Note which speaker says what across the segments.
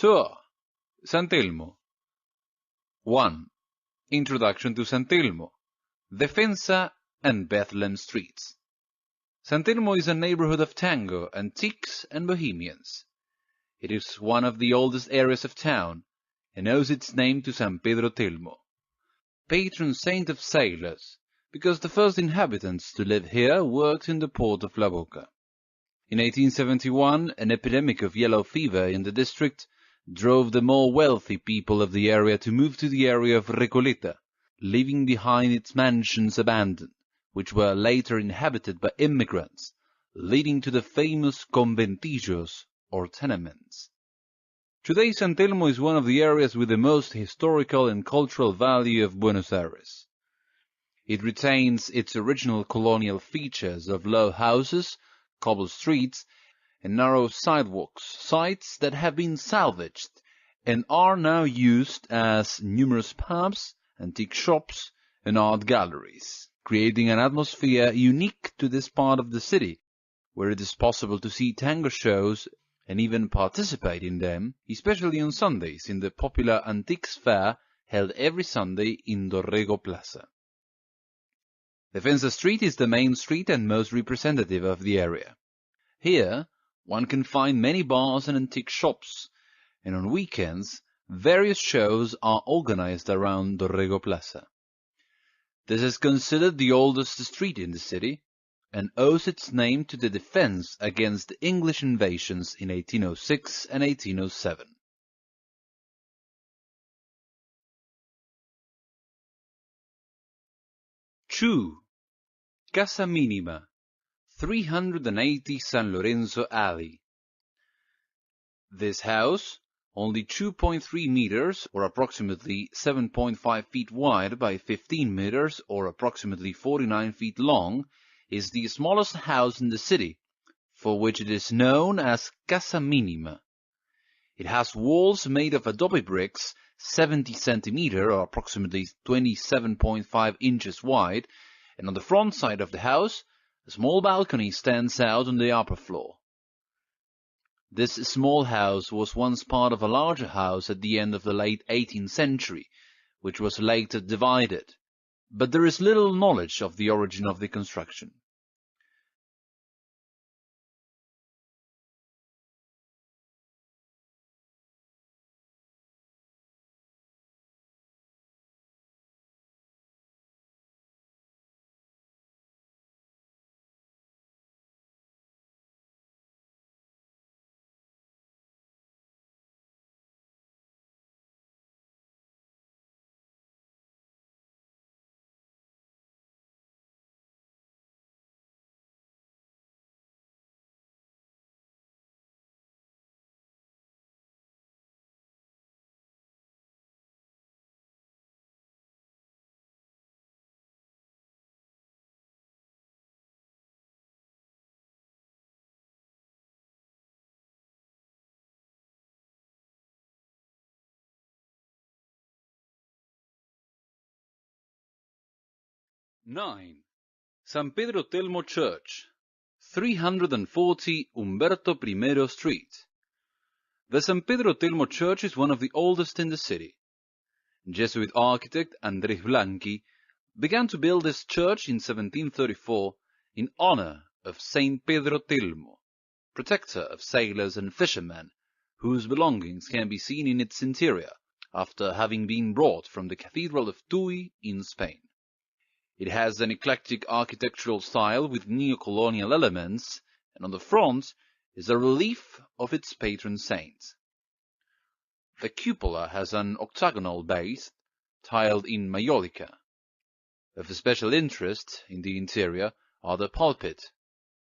Speaker 1: Tour San Telmo. 1. Introduction to San Telmo, Defensa and Bethlehem Streets. San Telmo is a neighborhood of tango, antiques, and bohemians. It is one of the oldest areas of town, and owes its name to San Pedro Telmo, patron saint of sailors, because the first inhabitants to live here worked in the port of La Boca. In 1871, an epidemic of yellow fever in the district drove the more wealthy people of the area to move to the area of Recoleta, leaving behind its mansions abandoned, which were later inhabited by immigrants, leading to the famous conventillos, or tenements. Today, San Telmo is one of the areas with the most historical and cultural value of Buenos Aires. It retains its original colonial features of low houses, cobble streets, and narrow sidewalks, sites that have been salvaged and are now used as numerous pubs, antique shops, and art galleries, creating an atmosphere unique to this part of the city, where it is possible to see tango shows and even participate in them, especially on Sundays in the popular Antiques Fair held every Sunday in Dorrego Plaza. Defensa Street is the main street and most representative of the area. Here, one can find many bars and antique shops, and on weekends, various shows are organized around Dorrego Plaza. This is considered the oldest street in the city, and owes its name to the defense against the English invasions in 1806 and 1807. Two. Casa Minima, 380 San Lorenzo Alley. This house, only 2.3 meters, or approximately 7.5 feet wide by 15 meters, or approximately 49 feet long, is the smallest house in the city, for which it is known as Casa Minima. It has walls made of adobe bricks 70 centimeters, or approximately 27.5 inches wide, and on the front side of the house, a small balcony stands out on the upper floor. This small house was once part of a larger house at the end of the late 18th century, which was later divided, but there is little knowledge of the origin of the construction. Nine. San Pedro Telmo Church, 340 Umberto I Street. The San Pedro Telmo Church is one of the oldest in the city. Jesuit architect Andrés Blanqui began to build this church in 1734 in honor of Saint Pedro Telmo, protector of sailors and fishermen, whose belongings can be seen in its interior after having been brought from the Cathedral of Tuy in Spain. It has an eclectic architectural style with neo-colonial elements, and on the front is a relief of its patron saint. The cupola has an octagonal base, tiled in Maiolica. Of special interest in the interior are the pulpit,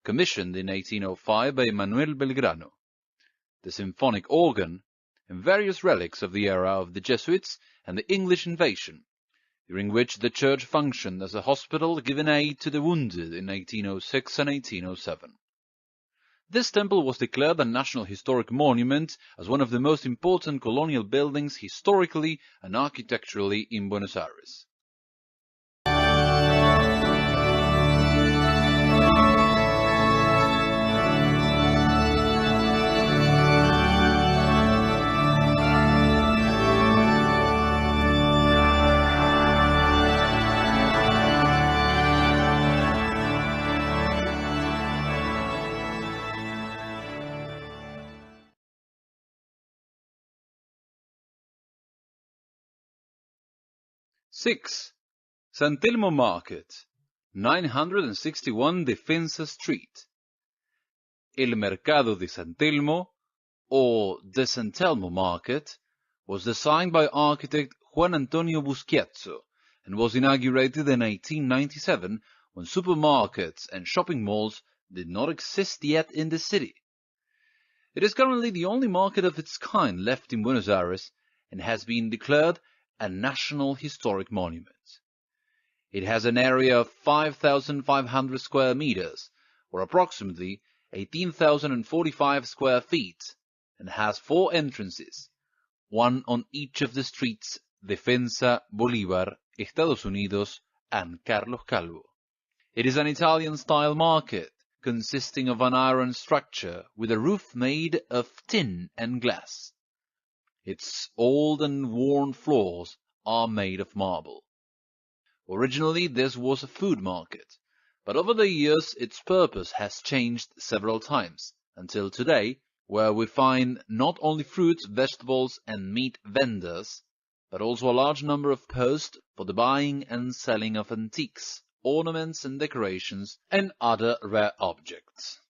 Speaker 1: commissioned in 1805 by Manuel Belgrano, the symphonic organ, and various relics of the era of the Jesuits and the English invasion, during which the church functioned as a hospital giving aid to the wounded in 1806 and 1807. This temple was declared a National Historic Monument as one of the most important colonial buildings historically and architecturally in Buenos Aires. 6. San Telmo Market, 961 Defensa Street. El Mercado de San Telmo, or the San Telmo Market, was designed by architect Juan Antonio Buschiazzo and was inaugurated in 1897 when supermarkets and shopping malls did not exist yet in the city. It is currently the only market of its kind left in Buenos Aires and has been declared a National Historic Monument. It has an area of 5,500 square meters, or approximately 18,045 square feet, and has 4 entrances, one on each of the streets Defensa, Bolívar, Estados Unidos, and Carlos Calvo. It is an Italian-style market, consisting of an iron structure with a roof made of tin and glass. Its old and worn floors are made of marble. Originally, this was a food market, but over the years its purpose has changed several times, until today, where we find not only fruits, vegetables, and meat vendors, but also a large number of posts for the buying and selling of antiques, ornaments and decorations, and other rare objects.